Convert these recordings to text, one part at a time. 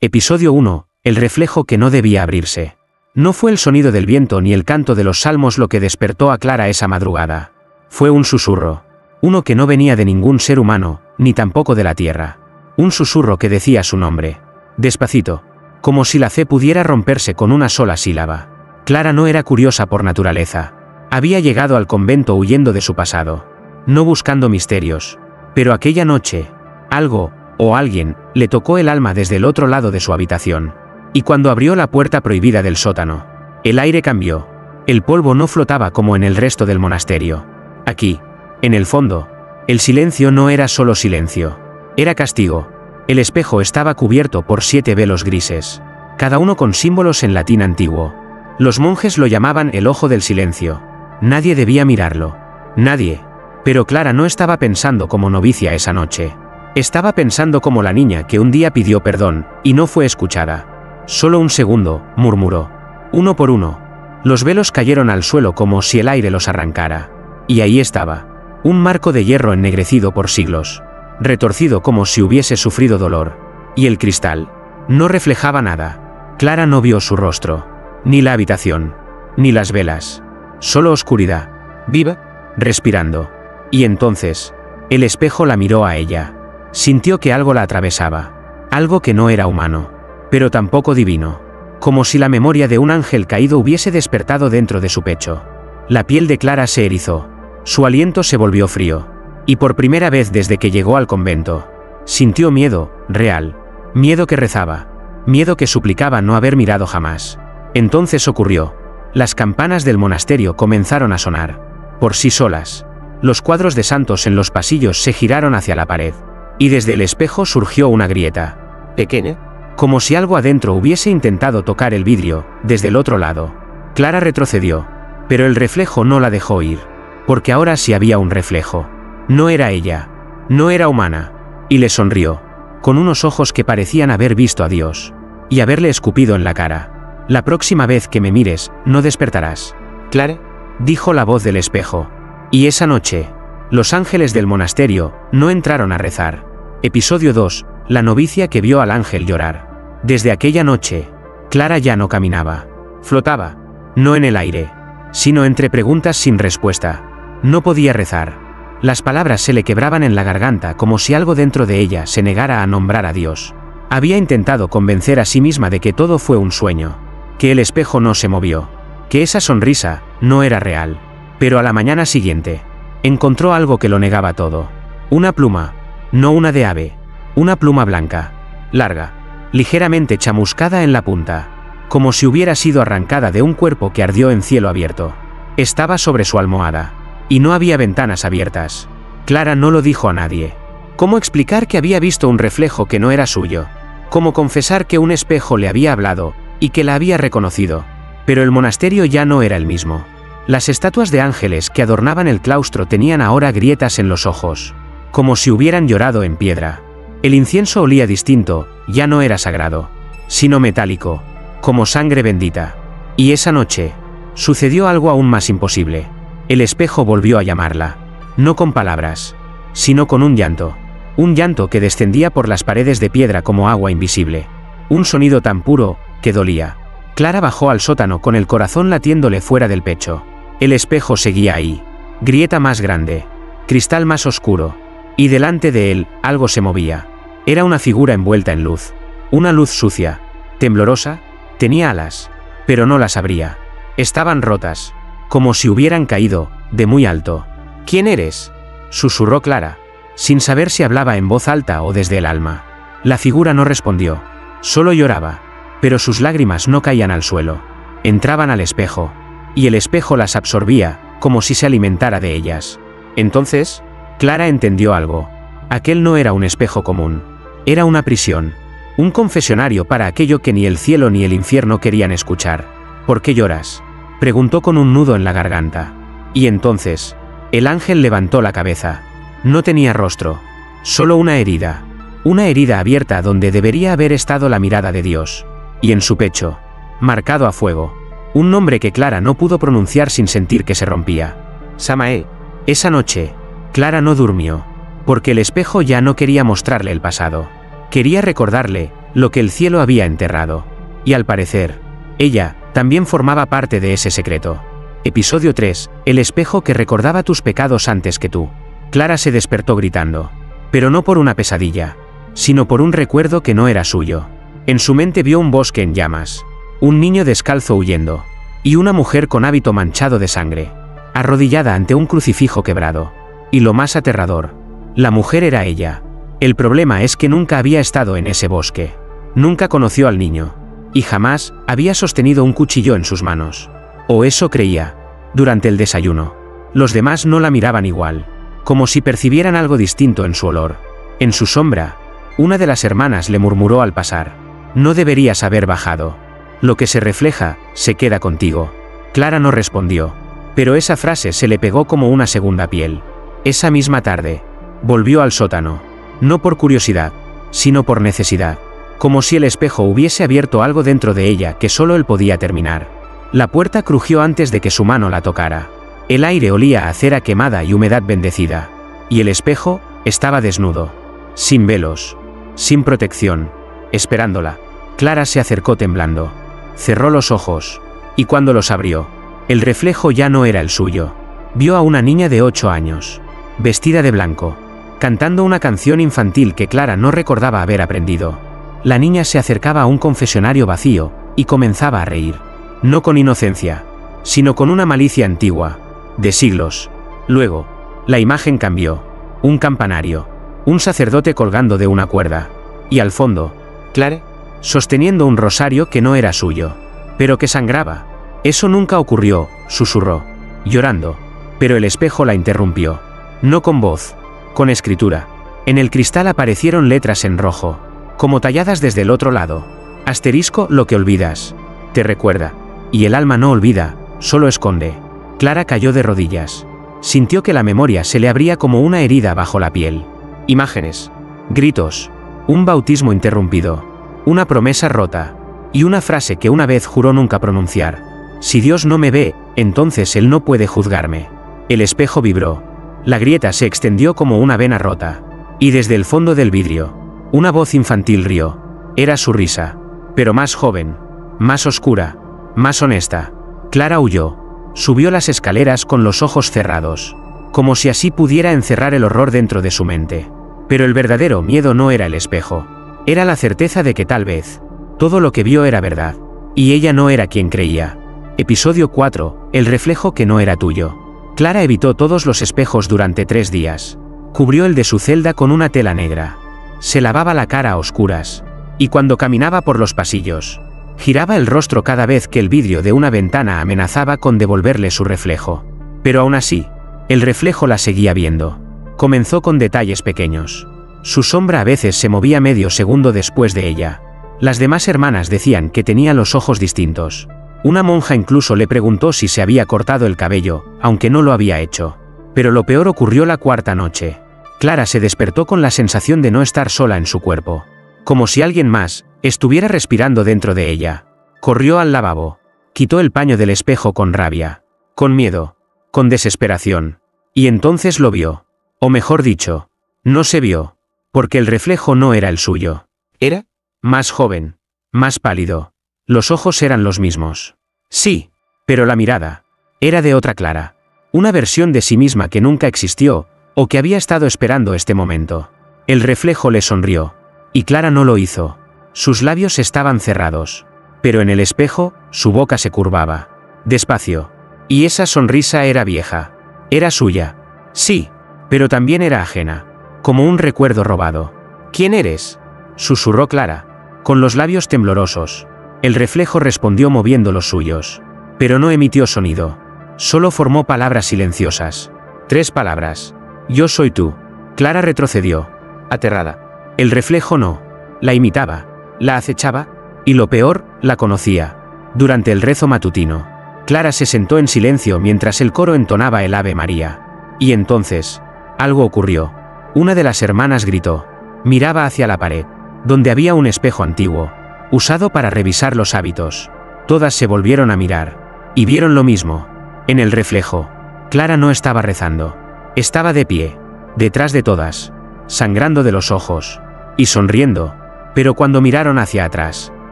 Episodio 1. El reflejo que no debía abrirse. No fue el sonido del viento ni el canto de los salmos lo que despertó a Clara esa madrugada. Fue un susurro. Uno que no venía de ningún ser humano, ni tampoco de la tierra. Un susurro que decía su nombre. Despacito. Como si la fe pudiera romperse con una sola sílaba. Clara no era curiosa por naturaleza. Había llegado al convento huyendo de su pasado. No buscando misterios. Pero aquella noche, algo, o alguien, le tocó el alma desde el otro lado de su habitación. Y cuando abrió la puerta prohibida del sótano, el aire cambió. El polvo no flotaba como en el resto del monasterio. Aquí, en el fondo, el silencio no era solo silencio. Era castigo. El espejo estaba cubierto por 7 velos grises, cada uno con símbolos en latín antiguo. Los monjes lo llamaban el ojo del silencio. Nadie debía mirarlo. Nadie. Pero Clara no estaba pensando como novicia esa noche. Estaba pensando como la niña que un día pidió perdón, y no fue escuchada. Solo un segundo, murmuró. Uno por uno. Los velos cayeron al suelo como si el aire los arrancara. Y ahí estaba. Un marco de hierro ennegrecido por siglos. Retorcido como si hubiese sufrido dolor. Y el cristal. No reflejaba nada. Clara no vio su rostro. Ni la habitación. Ni las velas. Solo oscuridad. Viva. Respirando. Y entonces, el espejo la miró a ella. Sintió que algo la atravesaba. Algo que no era humano. Pero tampoco divino. Como si la memoria de un ángel caído hubiese despertado dentro de su pecho. La piel de Clara se erizó. Su aliento se volvió frío. Y por primera vez desde que llegó al convento, sintió miedo, real. Miedo que rezaba. Miedo que suplicaba no haber mirado jamás. Entonces ocurrió. Las campanas del monasterio comenzaron a sonar. Por sí solas. Los cuadros de santos en los pasillos se giraron hacia la pared. Y desde el espejo surgió una grieta. Pequeña. Como si algo adentro hubiese intentado tocar el vidrio, desde el otro lado. Clara retrocedió. Pero el reflejo no la dejó ir. Porque ahora sí había un reflejo. No era ella. No era humana. Y le sonrió. Con unos ojos que parecían haber visto a Dios. Y haberle escupido en la cara. La próxima vez que me mires, no despertarás. Clara, dijo la voz del espejo. Y esa noche, los ángeles del monasterio no entraron a rezar. Episodio 2. La novicia que vio al ángel llorar. Desde aquella noche, Clara ya no caminaba. Flotaba. No en el aire, sino entre preguntas sin respuesta. No podía rezar. Las palabras se le quebraban en la garganta como si algo dentro de ella se negara a nombrar a Dios. Había intentado convencer a sí misma de que todo fue un sueño. Que el espejo no se movió. Que esa sonrisa no era real. Pero a la mañana siguiente, encontró algo que lo negaba todo. Una pluma. No una de ave. Una pluma blanca. Larga. Ligeramente chamuscada en la punta. Como si hubiera sido arrancada de un cuerpo que ardió en cielo abierto. Estaba sobre su almohada. Y no había ventanas abiertas. Clara no lo dijo a nadie. ¿Cómo explicar que había visto un reflejo que no era suyo? ¿Cómo confesar que un espejo le había hablado, y que la había reconocido? Pero el monasterio ya no era el mismo. Las estatuas de ángeles que adornaban el claustro tenían ahora grietas en los ojos. Como si hubieran llorado en piedra. El incienso olía distinto, ya no era sagrado. Sino metálico. Como sangre bendita. Y esa noche, sucedió algo aún más imposible. El espejo volvió a llamarla. No con palabras, sino con un llanto. Un llanto que descendía por las paredes de piedra como agua invisible. Un sonido tan puro, que dolía. Clara bajó al sótano con el corazón latiéndole fuera del pecho. El espejo seguía ahí. Grieta más grande. Cristal más oscuro. Y delante de él, algo se movía. Era una figura envuelta en luz. Una luz sucia. Temblorosa. Tenía alas. Pero no las abría. Estaban rotas. Como si hubieran caído, de muy alto. ¿Quién eres?, susurró Clara, sin saber si hablaba en voz alta o desde el alma. La figura no respondió. Solo lloraba. Pero sus lágrimas no caían al suelo. Entraban al espejo. Y el espejo las absorbía, como si se alimentara de ellas. Entonces, Clara entendió algo. Aquel no era un espejo común. Era una prisión. Un confesionario para aquello que ni el cielo ni el infierno querían escuchar. ¿Por qué lloras?, preguntó con un nudo en la garganta. Y entonces, el ángel levantó la cabeza. No tenía rostro. Solo una herida. Una herida abierta donde debería haber estado la mirada de Dios. Y en su pecho, marcado a fuego, un nombre que Clara no pudo pronunciar sin sentir que se rompía. Samael. Esa noche, Clara no durmió. Porque el espejo ya no quería mostrarle el pasado. Quería recordarle lo que el cielo había enterrado. Y al parecer, ella también formaba parte de ese secreto. Episodio 3. El espejo que recordaba tus pecados antes que tú. Clara se despertó gritando. Pero no por una pesadilla, sino por un recuerdo que no era suyo. En su mente vio un bosque en llamas, un niño descalzo huyendo, y una mujer con hábito manchado de sangre, arrodillada ante un crucifijo quebrado. Y lo más aterrador, la mujer era ella. El problema es que nunca había estado en ese bosque. Nunca conoció al niño. Y jamás había sostenido un cuchillo en sus manos. O eso creía. Durante el desayuno, los demás no la miraban igual, como si percibieran algo distinto en su olor. En su sombra, una de las hermanas le murmuró al pasar: no deberías haber bajado. Lo que se refleja, se queda contigo. Clara no respondió, pero esa frase se le pegó como una segunda piel. Esa misma tarde, volvió al sótano, no por curiosidad, sino por necesidad, como si el espejo hubiese abierto algo dentro de ella que solo él podía terminar. La puerta crujió antes de que su mano la tocara. El aire olía a cera quemada y humedad bendecida. Y el espejo estaba desnudo, sin velos, sin protección, esperándola. Clara se acercó temblando. Cerró los ojos, y cuando los abrió, el reflejo ya no era el suyo. Vio a una niña de 8 años, vestida de blanco, cantando una canción infantil que Clara no recordaba haber aprendido. La niña se acercaba a un confesionario vacío, y comenzaba a reír. No con inocencia, sino con una malicia antigua, de siglos. Luego, la imagen cambió. Un campanario, un sacerdote colgando de una cuerda, y al fondo, Clara, sosteniendo un rosario que no era suyo, pero que sangraba. Eso nunca ocurrió, susurró, llorando, pero el espejo la interrumpió. No con voz, con escritura. En el cristal aparecieron letras en rojo, como talladas desde el otro lado. Asterisco, lo que olvidas, te recuerda. Y el alma no olvida, solo esconde. Clara cayó de rodillas. Sintió que la memoria se le abría como una herida bajo la piel. Imágenes, gritos, un bautismo interrumpido, una promesa rota, y una frase que una vez juró nunca pronunciar. Si Dios no me ve, entonces Él no puede juzgarme. El espejo vibró. La grieta se extendió como una vena rota. Y desde el fondo del vidrio, una voz infantil rió. Era su risa, pero más joven, más oscura, más honesta. Clara huyó. Subió las escaleras con los ojos cerrados, como si así pudiera encerrar el horror dentro de su mente. Pero el verdadero miedo no era el espejo. Era la certeza de que tal vez todo lo que vio era verdad, y ella no era quien creía. Episodio 4. El reflejo que no era tuyo. Clara evitó todos los espejos durante 3 días. Cubrió el de su celda con una tela negra. Se lavaba la cara a oscuras. Y cuando caminaba por los pasillos, giraba el rostro cada vez que el vidrio de una ventana amenazaba con devolverle su reflejo. Pero aún así, el reflejo la seguía viendo. Comenzó con detalles pequeños. Su sombra a veces se movía medio segundo después de ella. Las demás hermanas decían que tenía los ojos distintos. Una monja incluso le preguntó si se había cortado el cabello, aunque no lo había hecho. Pero lo peor ocurrió la 4ª noche. Clara se despertó con la sensación de no estar sola en su cuerpo. Como si alguien más estuviera respirando dentro de ella. Corrió al lavabo. Quitó el paño del espejo con rabia, con miedo, con desesperación. Y entonces lo vio. O mejor dicho, no se vio, porque el reflejo no era el suyo. Era más joven, más pálido. Los ojos eran los mismos. Sí, pero la mirada era de otra Clara. Una versión de sí misma que nunca existió, o que había estado esperando este momento. El reflejo le sonrió. Y Clara no lo hizo. Sus labios estaban cerrados. Pero en el espejo, su boca se curvaba. Despacio. Y esa sonrisa era vieja. Era suya. Sí, pero también era ajena. Como un recuerdo robado. ¿Quién eres?, susurró Clara, con los labios temblorosos. El reflejo respondió moviendo los suyos. Pero no emitió sonido. Solo formó palabras silenciosas. 3 palabras. Yo soy tú. Clara retrocedió, aterrada. El reflejo no la imitaba, la acechaba, y lo peor, la conocía. Durante el rezo matutino, Clara se sentó en silencio mientras el coro entonaba el Ave María. Y entonces, algo ocurrió. Una de las hermanas gritó. Miraba hacia la pared, donde había un espejo antiguo, usado para revisar los hábitos. Todas se volvieron a mirar, y vieron lo mismo. En el reflejo, Clara no estaba rezando. Estaba de pie, detrás de todas, sangrando de los ojos, y sonriendo, Pero cuando miraron hacia atrás,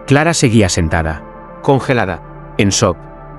Clara seguía sentada, congelada, en shock,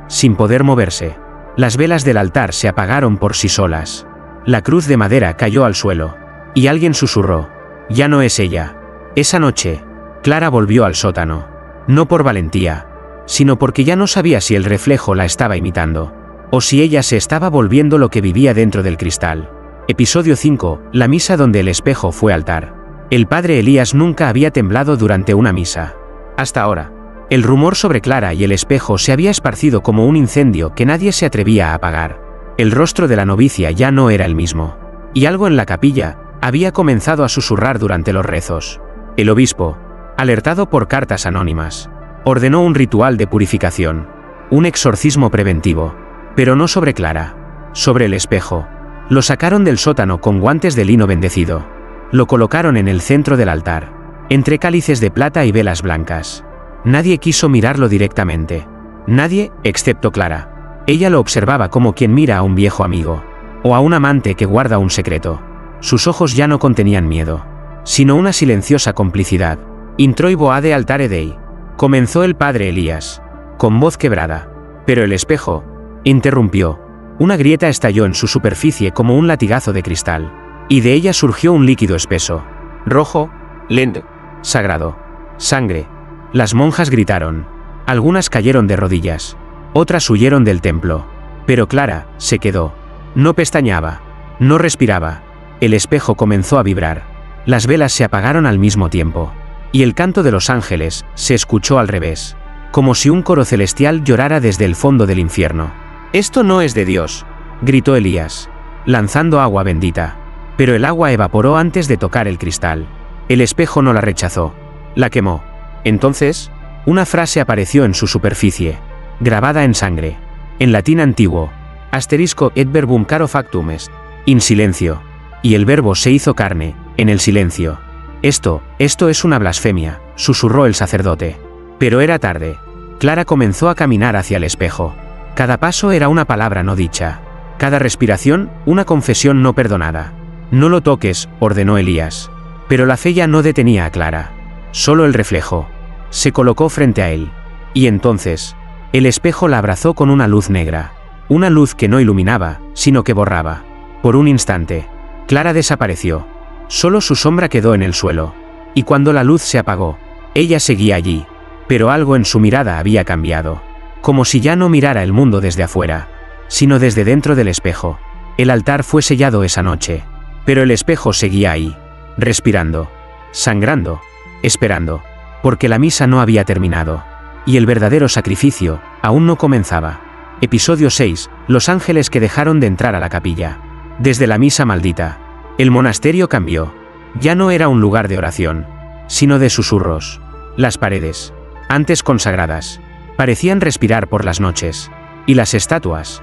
sin poder moverse. Las velas del altar se apagaron por sí solas. La cruz de madera cayó al suelo, y alguien susurró: «Ya no es ella». Esa noche, Clara volvió al sótano, no por valentía, sino porque ya no sabía si el reflejo la estaba imitando, o si ella se estaba volviendo lo que vivía dentro del cristal. Episodio 5, la misa donde el espejo fue altar. El padre Elías nunca había temblado durante una misa. Hasta ahora, el rumor sobre Clara y el espejo se había esparcido como un incendio que nadie se atrevía a apagar. El rostro de la novicia ya no era el mismo, y algo en la capilla había comenzado a susurrar durante los rezos. El obispo, alertado por cartas anónimas, ordenó un ritual de purificación, un exorcismo preventivo, pero no sobre Clara, sobre el espejo. Lo sacaron del sótano con guantes de lino bendecido. Lo colocaron en el centro del altar, entre cálices de plata y velas blancas. Nadie quiso mirarlo directamente. Nadie, excepto Clara. Ella lo observaba como quien mira a un viejo amigo, o a un amante que guarda un secreto. Sus ojos ya no contenían miedo, sino una silenciosa complicidad. «Introi boade altare dei», comenzó el padre Elías, con voz quebrada. Pero el espejo interrumpió. Una grieta estalló en su superficie como un latigazo de cristal, y de ella surgió un líquido espeso, rojo, lento, sagrado. Sangre. Las monjas gritaron. Algunas cayeron de rodillas, otras huyeron del templo. Pero Clara se quedó. No pestañeaba, no respiraba. El espejo comenzó a vibrar. Las velas se apagaron al mismo tiempo, y el canto de los ángeles se escuchó al revés, como si un coro celestial llorara desde el fondo del infierno. «Esto no es de Dios», gritó Elías, lanzando agua bendita. Pero el agua evaporó antes de tocar el cristal. El espejo no la rechazó, la quemó. Entonces, una frase apareció en su superficie, grabada en sangre, en latín antiguo: asterisco et verbum caro factum est, in silencio. Y el verbo se hizo carne, en el silencio. Esto es una blasfemia», susurró el sacerdote. Pero era tarde. Clara comenzó a caminar hacia el espejo. Cada paso era una palabra no dicha. Cada respiración, una confesión no perdonada. «No lo toques», ordenó Elías. Pero la fe ya no detenía a Clara. Solo el reflejo. Se colocó frente a él. Y entonces, el espejo la abrazó con una luz negra. Una luz que no iluminaba, sino que borraba. Por un instante, Clara desapareció. Solo su sombra quedó en el suelo. Y cuando la luz se apagó, ella seguía allí. Pero algo en su mirada había cambiado. Como si ya no mirara el mundo desde afuera, sino desde dentro del espejo. El altar fue sellado esa noche. Pero el espejo seguía ahí, respirando, sangrando, esperando, porque la misa no había terminado, y el verdadero sacrificio aún no comenzaba. Episodio 6, los ángeles que dejaron de entrar a la capilla. Desde la misa maldita, el monasterio cambió. Ya no era un lugar de oración, sino de susurros. Las paredes, antes consagradas, parecían respirar por las noches, y las estatuas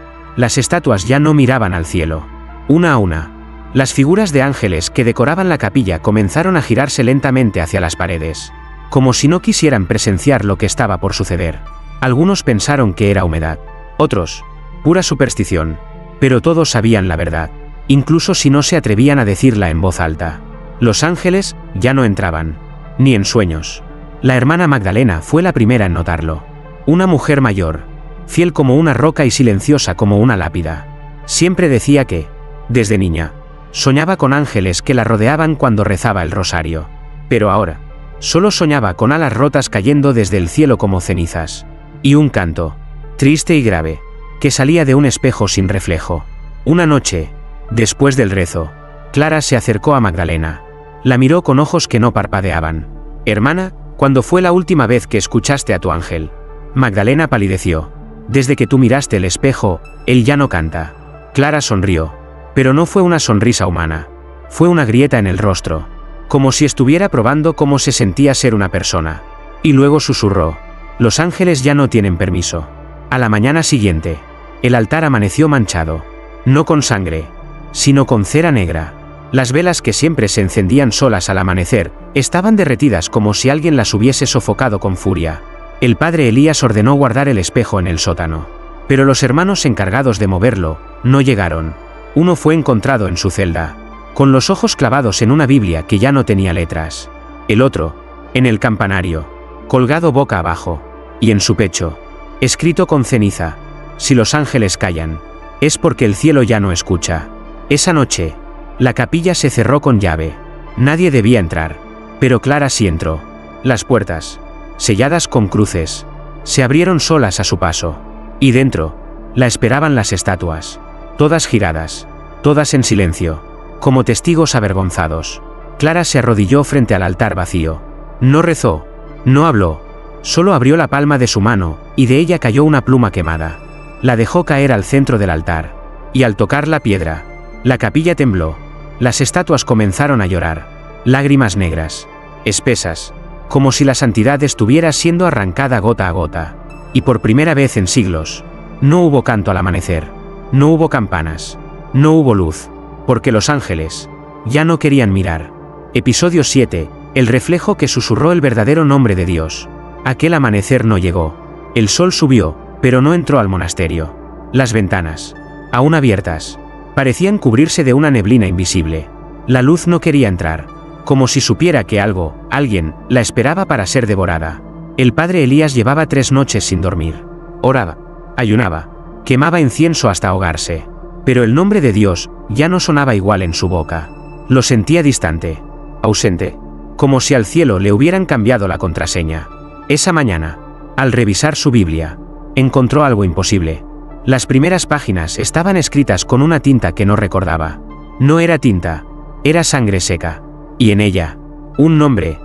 ya no miraban al cielo. Una a una, las figuras de ángeles que decoraban la capilla comenzaron a girarse lentamente hacia las paredes, como si no quisieran presenciar lo que estaba por suceder. Algunos pensaron que era humedad, otros, pura superstición, pero todos sabían la verdad, incluso si no se atrevían a decirla en voz alta. Los ángeles ya no entraban, ni en sueños. La hermana Magdalena fue la primera en notarlo. Una mujer mayor, fiel como una roca y silenciosa como una lápida. Siempre decía que, desde niña, soñaba con ángeles que la rodeaban cuando rezaba el rosario. Pero ahora, solo soñaba con alas rotas cayendo desde el cielo como cenizas. Y un canto, triste y grave, que salía de un espejo sin reflejo. Una noche, después del rezo, Clara se acercó a Magdalena. La miró con ojos que no parpadeaban. «Hermana, ¿cuándo fue la última vez que escuchaste a tu ángel?» Magdalena palideció. «Desde que tú miraste el espejo, él ya no canta». Clara sonrió. Pero no fue una sonrisa humana. Fue una grieta en el rostro, como si estuviera probando cómo se sentía ser una persona. Y luego susurró: «Los ángeles ya no tienen permiso». A la mañana siguiente, el altar amaneció manchado. No con sangre, sino con cera negra. Las velas que siempre se encendían solas al amanecer, estaban derretidas como si alguien las hubiese sofocado con furia. El padre Elías ordenó guardar el espejo en el sótano. Pero los hermanos encargados de moverlo no llegaron. Uno fue encontrado en su celda, con los ojos clavados en una Biblia que ya no tenía letras. El otro, En el campanario, colgado boca abajo, y en su pecho, escrito con ceniza: si los ángeles callan, es porque el cielo ya no escucha. Esa noche, la capilla se cerró con llave. Nadie debía entrar, pero Clara sí entró. Las puertas, selladas con cruces, se abrieron solas a su paso, y dentro, la esperaban las estatuas, todas giradas, todas en silencio, como testigos avergonzados. Clara se arrodilló frente al altar vacío. No rezó, no habló, solo abrió la palma de su mano, y de ella cayó una pluma quemada. La dejó caer al centro del altar, y al tocar la piedra, la capilla tembló. Las estatuas comenzaron a llorar, lágrimas negras, espesas, como si la santidad estuviera siendo arrancada gota a gota. Y por primera vez en siglos, no hubo canto al amanecer, no hubo campanas, no hubo luz, porque los ángeles ya no querían mirar. Episodio 7, el reflejo que susurró el verdadero nombre de Dios. Aquel amanecer no llegó. El sol subió, pero no entró al monasterio. Las ventanas, aún abiertas, parecían cubrirse de una neblina invisible. La luz no quería entrar, como si supiera que algo, alguien, la esperaba para ser devorada. El padre Elías llevaba 3 noches sin dormir. Oraba, ayunaba, quemaba incienso hasta ahogarse. Pero el nombre de Dios ya no sonaba igual en su boca. Lo sentía distante, ausente, como si al cielo le hubieran cambiado la contraseña. Esa mañana, al revisar su Biblia, encontró algo imposible. Las primeras páginas estaban escritas con una tinta que no recordaba. No era tinta, era sangre seca. Y en ella, un nombre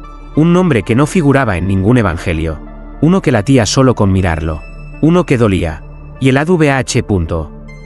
que no figuraba en ningún evangelio. Uno que latía solo con mirarlo. Uno que dolía. Y el ADVH.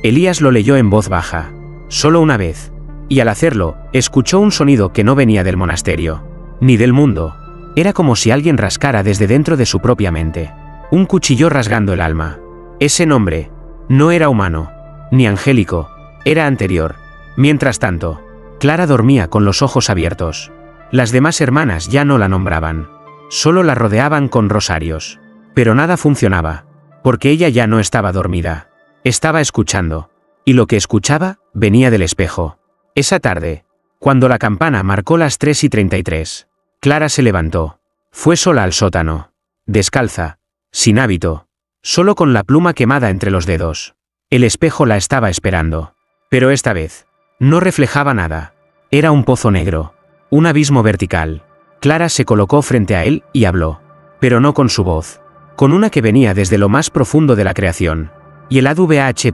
Elías lo leyó en voz baja, solo una vez. Y al hacerlo, escuchó un sonido que no venía del monasterio, ni del mundo. Era como si alguien rascara desde dentro de su propia mente. Un cuchillo rasgando el alma. Ese nombre no era humano, ni angélico, era anterior. Mientras tanto, Clara dormía con los ojos abiertos. Las demás hermanas ya no la nombraban. Solo la rodeaban con rosarios. Pero nada funcionaba, porque ella ya no estaba dormida. Estaba escuchando. Y lo que escuchaba venía del espejo. Esa tarde, cuando la campana marcó las 3:33, Clara se levantó. Fue sola al sótano. Descalza, sin hábito, solo con la pluma quemada entre los dedos. El espejo la estaba esperando. Pero esta vez, no reflejaba nada. Era un pozo negro. Un abismo vertical. Clara se colocó frente a él y habló. Pero no con su voz. Con una que venía desde lo más profundo de la creación. Y el ADVH.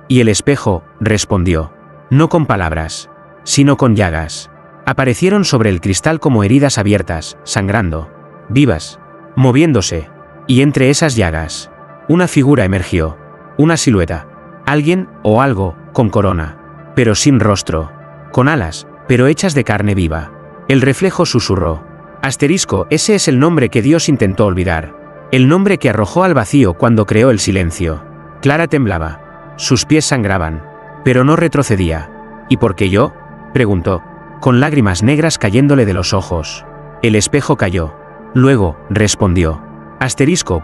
Y el espejo respondió. No con palabras, sino con llagas. Aparecieron sobre el cristal como heridas abiertas, sangrando, vivas, moviéndose. Y entre esas llagas, una figura emergió. Una silueta. Alguien, o algo, con corona. Pero sin rostro. Con alas, pero hechas de carne viva. El reflejo susurró. Ese es el nombre que Dios intentó olvidar. El nombre que arrojó al vacío cuando creó el silencio. Clara temblaba. Sus pies sangraban. Pero no retrocedía. ¿Y por qué yo?, preguntó, con lágrimas negras cayéndole de los ojos. El espejo cayó. Luego, respondió.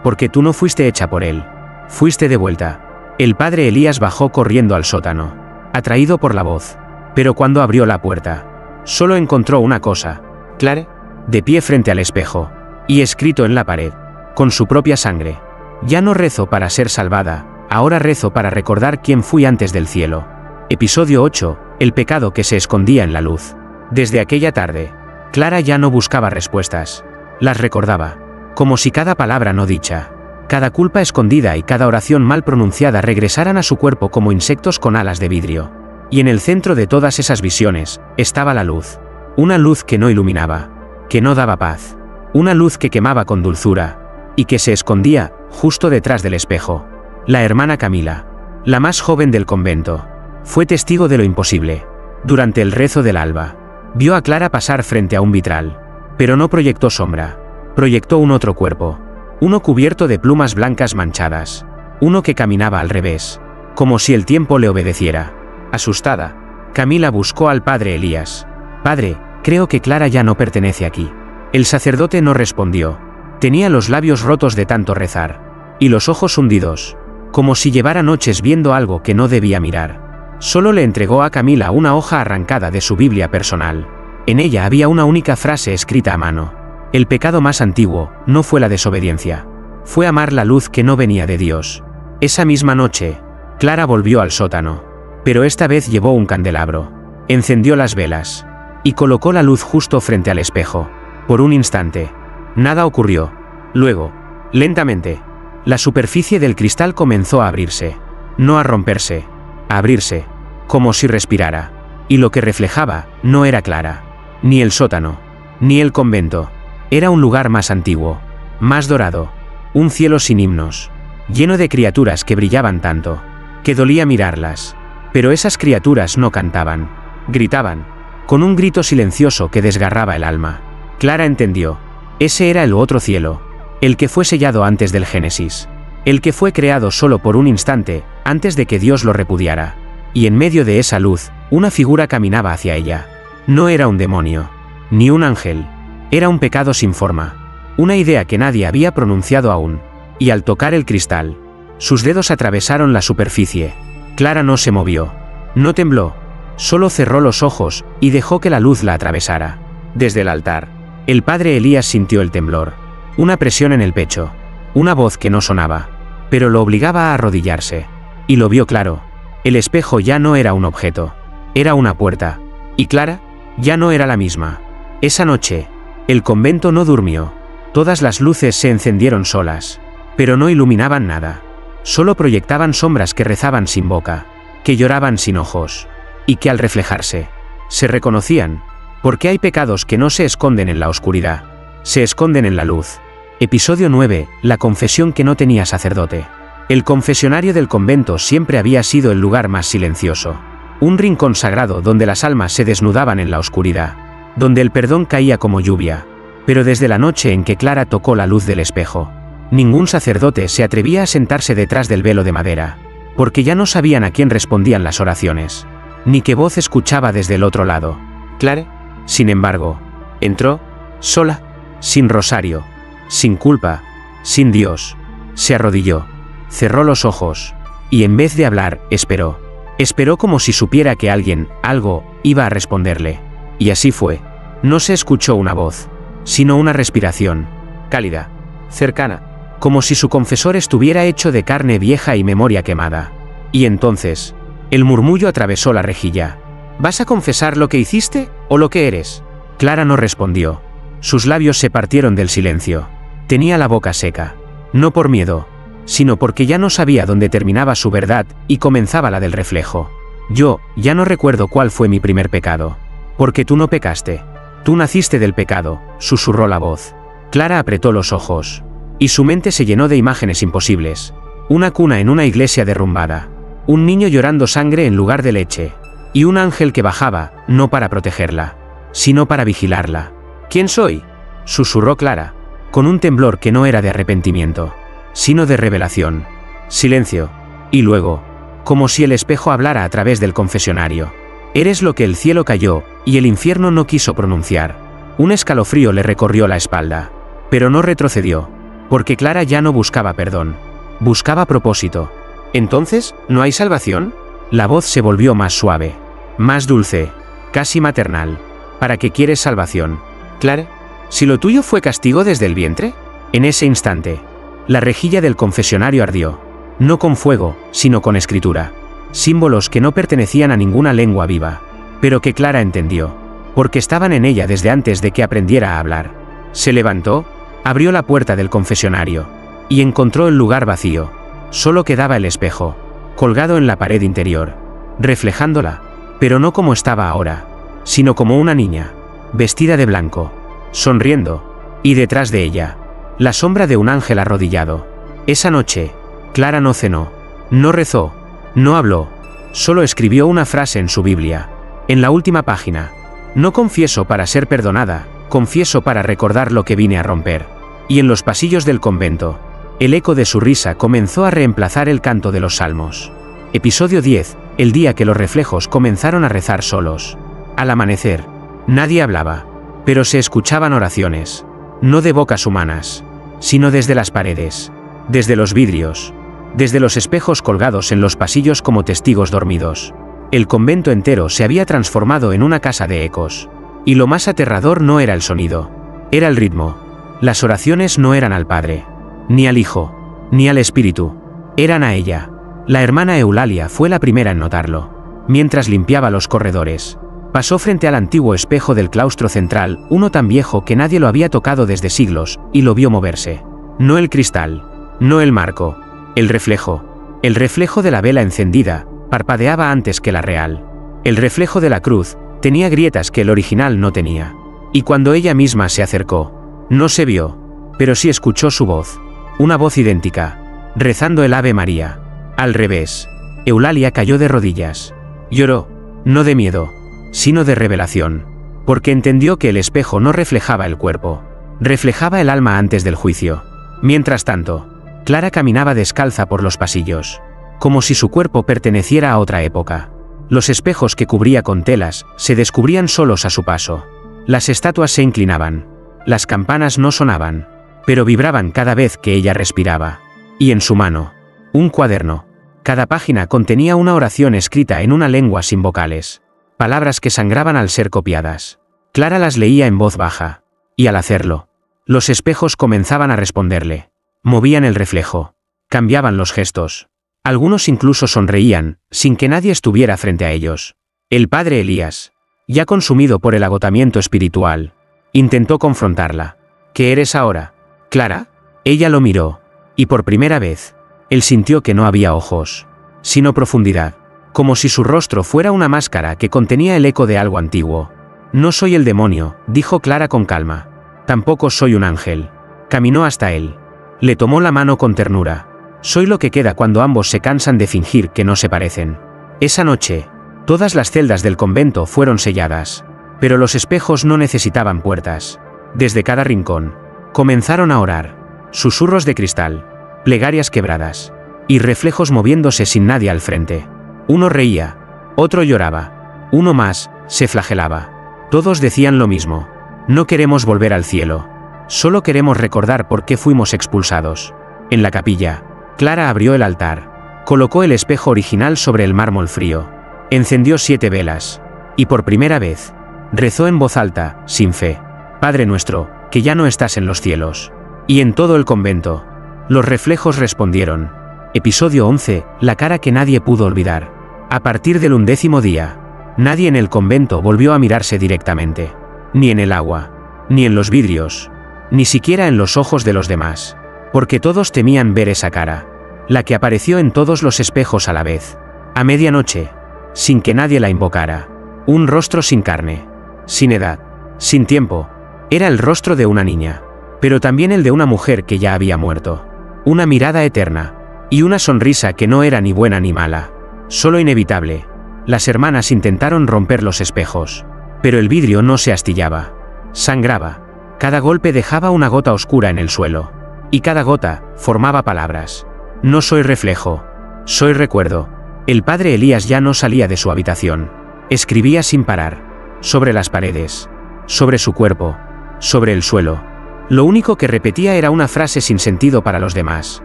Porque tú no fuiste hecha por él. Fuiste de vuelta. El padre Elías bajó corriendo al sótano, atraído por la voz. Pero cuando abrió la puerta, solo encontró una cosa. Clara, de pie frente al espejo, y escrito en la pared, con su propia sangre. Ya no rezo para ser salvada, ahora rezo para recordar quién fui antes del cielo. Episodio 8, el pecado que se escondía en la luz. Desde aquella tarde, Clara ya no buscaba respuestas. Las recordaba, como si cada palabra no dicha, cada culpa escondida y cada oración mal pronunciada regresaran a su cuerpo como insectos con alas de vidrio. Y en el centro de todas esas visiones, estaba la luz. Una luz que no iluminaba, que no daba paz. Una luz que quemaba con dulzura, y que se escondía, justo detrás del espejo. La hermana Camila, la más joven del convento, fue testigo de lo imposible. Durante el rezo del alba, vio a Clara pasar frente a un vitral. Pero no proyectó sombra, proyectó un otro cuerpo. Uno cubierto de plumas blancas manchadas. Uno que caminaba al revés, como si el tiempo le obedeciera. Asustada, Camila buscó al padre Elías. Padre, creo que Clara ya no pertenece aquí. El sacerdote no respondió. Tenía los labios rotos de tanto rezar, y los ojos hundidos, como si llevara noches viendo algo que no debía mirar. Solo le entregó a Camila una hoja arrancada de su Biblia personal. En ella había una única frase escrita a mano. El pecado más antiguo no fue la desobediencia. Fue amar la luz que no venía de Dios. Esa misma noche, Clara volvió al sótano. Pero esta vez llevó un candelabro. Encendió las velas. Y colocó la luz justo frente al espejo. Por un instante. Nada ocurrió. Luego, lentamente, la superficie del cristal comenzó a abrirse. No a romperse. A abrirse. Como si respirara. Y lo que reflejaba no era Clara. Ni el sótano. Ni el convento. Era un lugar más antiguo. Más dorado. Un cielo sin himnos. Lleno de criaturas que brillaban tanto. Que dolía mirarlas. Pero esas criaturas no cantaban. Gritaban. Con un grito silencioso que desgarraba el alma. Clara entendió. Ese era el otro cielo. El que fue sellado antes del Génesis. El que fue creado solo por un instante, antes de que Dios lo repudiara. Y en medio de esa luz, una figura caminaba hacia ella. No era un demonio. Ni un ángel. Era un pecado sin forma. Una idea que nadie había pronunciado aún. Y al tocar el cristal, sus dedos atravesaron la superficie. Clara no se movió. No tembló. Solo cerró los ojos y dejó que la luz la atravesara. Desde el altar, el padre Elías sintió el temblor. Una presión en el pecho. Una voz que no sonaba. Pero lo obligaba a arrodillarse. Y lo vio claro. El espejo ya no era un objeto. Era una puerta. Y Clara ya no era la misma. Esa noche, el convento no durmió. Todas las luces se encendieron solas. Pero no iluminaban nada. Solo proyectaban sombras que rezaban sin boca. Que lloraban sin ojos. Y que al reflejarse, se reconocían. Porque hay pecados que no se esconden en la oscuridad. Se esconden en la luz. Episodio 9. La confesión que no tenía sacerdote. El confesionario del convento siempre había sido el lugar más silencioso. Un rincón sagrado donde las almas se desnudaban en la oscuridad. Donde el perdón caía como lluvia. Pero desde la noche en que Clara tocó la luz del espejo, ningún sacerdote se atrevía a sentarse detrás del velo de madera. Porque ya no sabían a quién respondían las oraciones. Ni qué voz escuchaba desde el otro lado. Clara, sin embargo, entró, sola, sin rosario, sin culpa, sin Dios. Se arrodilló, cerró los ojos, y en vez de hablar, esperó. Esperó como si supiera que alguien, algo, iba a responderle. Y así fue. No se escuchó una voz, sino una respiración, cálida, cercana, como si su confesor estuviera hecho de carne vieja y memoria quemada. Y entonces, el murmullo atravesó la rejilla. ¿Vas a confesar lo que hiciste, o lo que eres? Clara no respondió. Sus labios se partieron del silencio. Tenía la boca seca. No por miedo, sino porque ya no sabía dónde terminaba su verdad y comenzaba la del reflejo. Yo, ya no recuerdo cuál fue mi primer pecado. Porque tú no pecaste. Tú naciste del pecado, susurró la voz. Clara apretó los ojos. Y su mente se llenó de imágenes imposibles. Una cuna en una iglesia derrumbada. Un niño llorando sangre en lugar de leche. Y un ángel que bajaba, no para protegerla, sino para vigilarla. ¿Quién soy?, susurró Clara, con un temblor que no era de arrepentimiento, sino de revelación. Silencio. Y luego, como si el espejo hablara a través del confesionario. Eres lo que el cielo cayó, y el infierno no quiso pronunciar. Un escalofrío le recorrió la espalda. Pero no retrocedió. Porque Clara ya no buscaba perdón. Buscaba propósito. ¿Entonces, no hay salvación? La voz se volvió más suave. Más dulce. Casi maternal. ¿Para qué quieres salvación, Clara? ¿Si lo tuyo fue castigo desde el vientre? En ese instante, la rejilla del confesionario ardió. No con fuego, sino con escritura. Símbolos que no pertenecían a ninguna lengua viva. Pero que Clara entendió. Porque estaban en ella desde antes de que aprendiera a hablar. Se levantó, abrió la puerta del confesionario. Y encontró el lugar vacío. Solo quedaba el espejo, colgado en la pared interior, reflejándola, pero no como estaba ahora, sino como una niña, vestida de blanco, sonriendo, y detrás de ella, la sombra de un ángel arrodillado. Esa noche, Clara no cenó, no rezó, no habló, solo escribió una frase en su Biblia, en la última página: no confieso para ser perdonada, confieso para recordar lo que vine a romper. Y en los pasillos del convento, el eco de su risa comenzó a reemplazar el canto de los salmos. Episodio 10. El día que los reflejos comenzaron a rezar solos. Al amanecer, nadie hablaba, pero se escuchaban oraciones. No de bocas humanas, sino desde las paredes, desde los vidrios, desde los espejos colgados en los pasillos como testigos dormidos. El convento entero se había transformado en una casa de ecos. Y lo más aterrador no era el sonido, Era el ritmo. Las oraciones no eran al Padre, ni al Hijo, ni al Espíritu. Eran a ella. La hermana Eulalia fue la primera en notarlo. Mientras limpiaba los corredores, pasó frente al antiguo espejo del claustro central, uno tan viejo que nadie lo había tocado desde siglos, y lo vio moverse. No el cristal, no el marco, el reflejo. El reflejo de la vela encendida parpadeaba antes que la real. El reflejo de la cruz tenía grietas que el original no tenía. Y cuando ella misma se acercó, no se vio, pero sí escuchó su voz. Una voz idéntica, rezando el Ave María. Al revés, Eulalia cayó de rodillas. Lloró, no de miedo, sino de revelación, porque entendió que el espejo no reflejaba el cuerpo, reflejaba el alma antes del juicio. Mientras tanto, Clara caminaba descalza por los pasillos, como si su cuerpo perteneciera a otra época. Los espejos que cubría con telas se descubrían solos a su paso. Las estatuas se inclinaban, las campanas no sonaban, pero vibraban cada vez que ella respiraba. Y en su mano, un cuaderno. Cada página contenía una oración escrita en una lengua sin vocales, palabras que sangraban al ser copiadas. Clara las leía en voz baja, y al hacerlo, los espejos comenzaban a responderle. Movían el reflejo, cambiaban los gestos. Algunos incluso sonreían, sin que nadie estuviera frente a ellos. El padre Elías, ya consumido por el agotamiento espiritual, intentó confrontarla. ¿Qué eres ahora, Clara? Ella lo miró, y por primera vez, él sintió que no había ojos, sino profundidad, como si su rostro fuera una máscara que contenía el eco de algo antiguo. No soy el demonio, dijo Clara con calma. Tampoco soy un ángel. Caminó hasta él. Le tomó la mano con ternura. Soy lo que queda cuando ambos se cansan de fingir que no se parecen. Esa noche, todas las celdas del convento fueron selladas, pero los espejos no necesitaban puertas. Desde cada rincón, comenzaron a orar. Susurros de cristal, plegarias quebradas, y reflejos moviéndose sin nadie al frente. Uno reía, otro lloraba, uno más, se flagelaba. Todos decían lo mismo. No queremos volver al cielo. Solo queremos recordar por qué fuimos expulsados. En la capilla, Clara abrió el altar, colocó el espejo original sobre el mármol frío, encendió 7 velas, y por primera vez, rezó en voz alta, sin fe. Padre nuestro, que ya no estás en los cielos. Y en todo el convento, los reflejos respondieron. Episodio 11, la cara que nadie pudo olvidar. A partir del 11º día, nadie en el convento volvió a mirarse directamente. Ni en el agua, ni en los vidrios, ni siquiera en los ojos de los demás. Porque todos temían ver esa cara, la que apareció en todos los espejos a la vez. A medianoche, sin que nadie la invocara. Un rostro sin carne, sin edad, sin tiempo. Era el rostro de una niña, pero también el de una mujer que ya había muerto. Una mirada eterna, y una sonrisa que no era ni buena ni mala, solo inevitable. Las hermanas intentaron romper los espejos, pero el vidrio no se astillaba. Sangraba. Cada golpe dejaba una gota oscura en el suelo, y cada gota formaba palabras. No soy reflejo, soy recuerdo. El padre Elías ya no salía de su habitación. Escribía sin parar, sobre las paredes, sobre su cuerpo, sobre el suelo. Lo único que repetía era una frase sin sentido para los demás.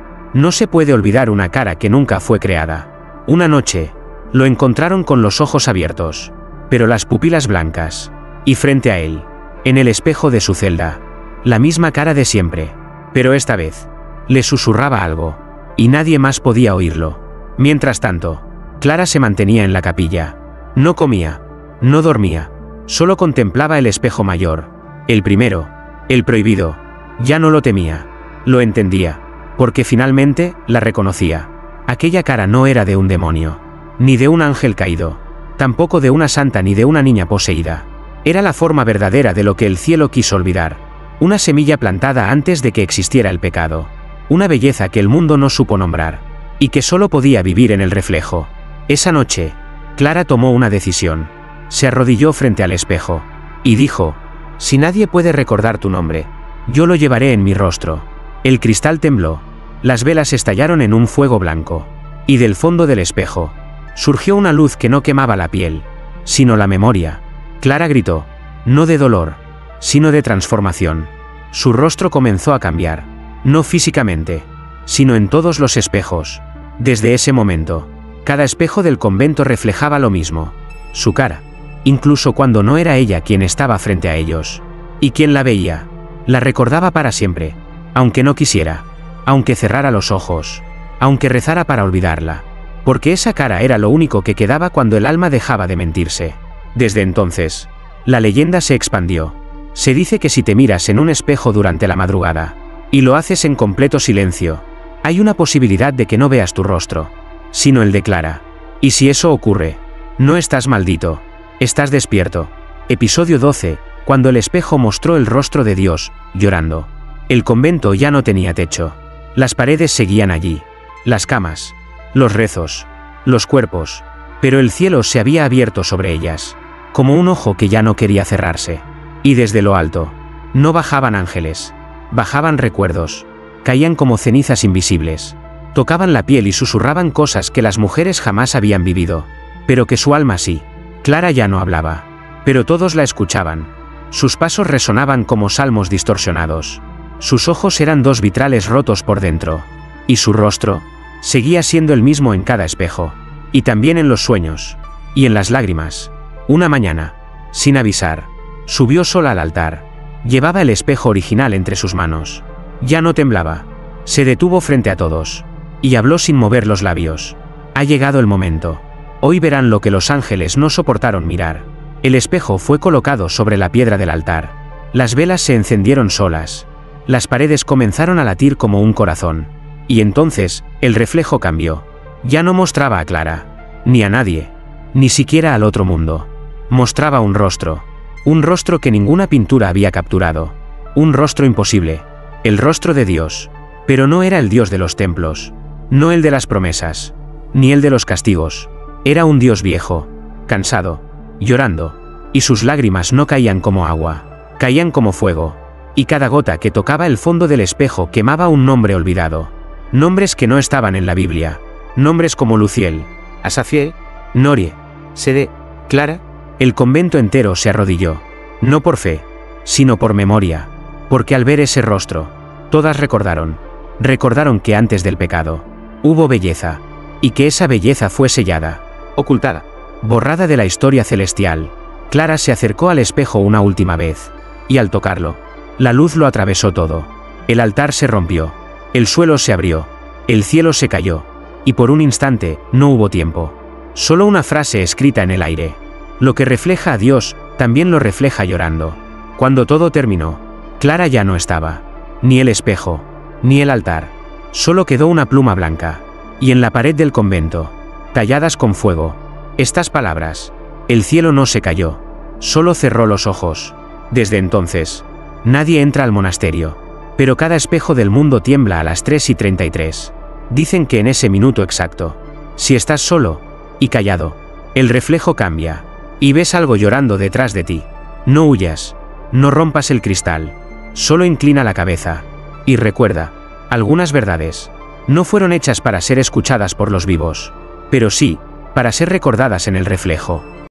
No se puede olvidar una cara que nunca fue creada. Una noche, lo encontraron con los ojos abiertos, pero las pupilas blancas, y frente a él, en el espejo de su celda, la misma cara de siempre, pero esta vez, le susurraba algo, y nadie más podía oírlo. Mientras tanto, Clara se mantenía en la capilla. No comía, no dormía, solo contemplaba el espejo mayor, el primero, el prohibido. Ya no lo temía, lo entendía, porque finalmente la reconocía. Aquella cara no era de un demonio, ni de un ángel caído, tampoco de una santa ni de una niña poseída. Era la forma verdadera de lo que el cielo quiso olvidar. Una semilla plantada antes de que existiera el pecado. Una belleza que el mundo no supo nombrar, y que solo podía vivir en el reflejo. Esa noche, Clara tomó una decisión. Se arrodilló frente al espejo, y dijo, si nadie puede recordar tu nombre, yo lo llevaré en mi rostro. El cristal tembló, las velas estallaron en un fuego blanco, y del fondo del espejo, surgió una luz que no quemaba la piel, sino la memoria. Clara gritó, no de dolor, sino de transformación. Su rostro comenzó a cambiar, no físicamente, sino en todos los espejos. Desde ese momento, cada espejo del convento reflejaba lo mismo, su cara, incluso cuando no era ella quien estaba frente a ellos. ¿Y quién la veía? La recordaba para siempre, aunque no quisiera, aunque cerrara los ojos, aunque rezara para olvidarla, porque esa cara era lo único que quedaba cuando el alma dejaba de mentirse. Desde entonces, la leyenda se expandió. Se dice que si te miras en un espejo durante la madrugada, y lo haces en completo silencio, hay una posibilidad de que no veas tu rostro, sino el de Clara. Y si eso ocurre, no estás maldito, estás despierto. Episodio 12, cuando el espejo mostró el rostro de Dios, llorando. El convento ya no tenía techo. Las paredes seguían allí, las camas, los rezos, los cuerpos, pero el cielo se había abierto sobre ellas, como un ojo que ya no quería cerrarse. Y desde lo alto, no bajaban ángeles, bajaban recuerdos, caían como cenizas invisibles, tocaban la piel y susurraban cosas que las mujeres jamás habían vivido, pero que su alma sí. Clara ya no hablaba, pero todos la escuchaban. Sus pasos resonaban como salmos distorsionados. Sus ojos eran dos vitrales rotos por dentro. Y su rostro seguía siendo el mismo en cada espejo. Y también en los sueños. Y en las lágrimas. Una mañana, sin avisar, subió sola al altar. Llevaba el espejo original entre sus manos. Ya no temblaba. Se detuvo frente a todos. Y habló sin mover los labios. Ha llegado el momento. Hoy verán lo que los ángeles no soportaron mirar. El espejo fue colocado sobre la piedra del altar. Las velas se encendieron solas. Las paredes comenzaron a latir como un corazón. Y entonces, el reflejo cambió. Ya no mostraba a Clara, ni a nadie, ni siquiera al otro mundo. Mostraba un rostro que ninguna pintura había capturado. Un rostro imposible, el rostro de Dios. Pero no era el Dios de los templos, no el de las promesas, ni el de los castigos. Era un Dios viejo, cansado, llorando, y sus lágrimas no caían como agua, caían como fuego, y cada gota que tocaba el fondo del espejo quemaba un nombre olvidado. Nombres que no estaban en la Biblia, nombres como Luciel, Asafiel, Norie, Sede, Clara. El convento entero se arrodilló, no por fe, sino por memoria, porque al ver ese rostro, todas recordaron que antes del pecado, hubo belleza, y que esa belleza fue sellada, ocultada, borrada de la historia celestial. Clara se acercó al espejo una última vez, y al tocarlo, la luz lo atravesó todo. El altar se rompió, el suelo se abrió, el cielo se cayó, y por un instante, no hubo tiempo. Solo una frase escrita en el aire. Lo que refleja a Dios, también lo refleja llorando. Cuando todo terminó, Clara ya no estaba. Ni el espejo, ni el altar. Solo quedó una pluma blanca. Y en la pared del convento, talladas con fuego, estas palabras. El cielo no se cayó, solo cerró los ojos. Desde entonces, nadie entra al monasterio. Pero cada espejo del mundo tiembla a las 3:33. Dicen que en ese minuto exacto, si estás solo y callado, el reflejo cambia, y ves algo llorando detrás de ti. No huyas, no rompas el cristal, solo inclina la cabeza, y recuerda, algunas verdades no fueron hechas para ser escuchadas por los vivos, pero sí, para ser recordadas en el reflejo.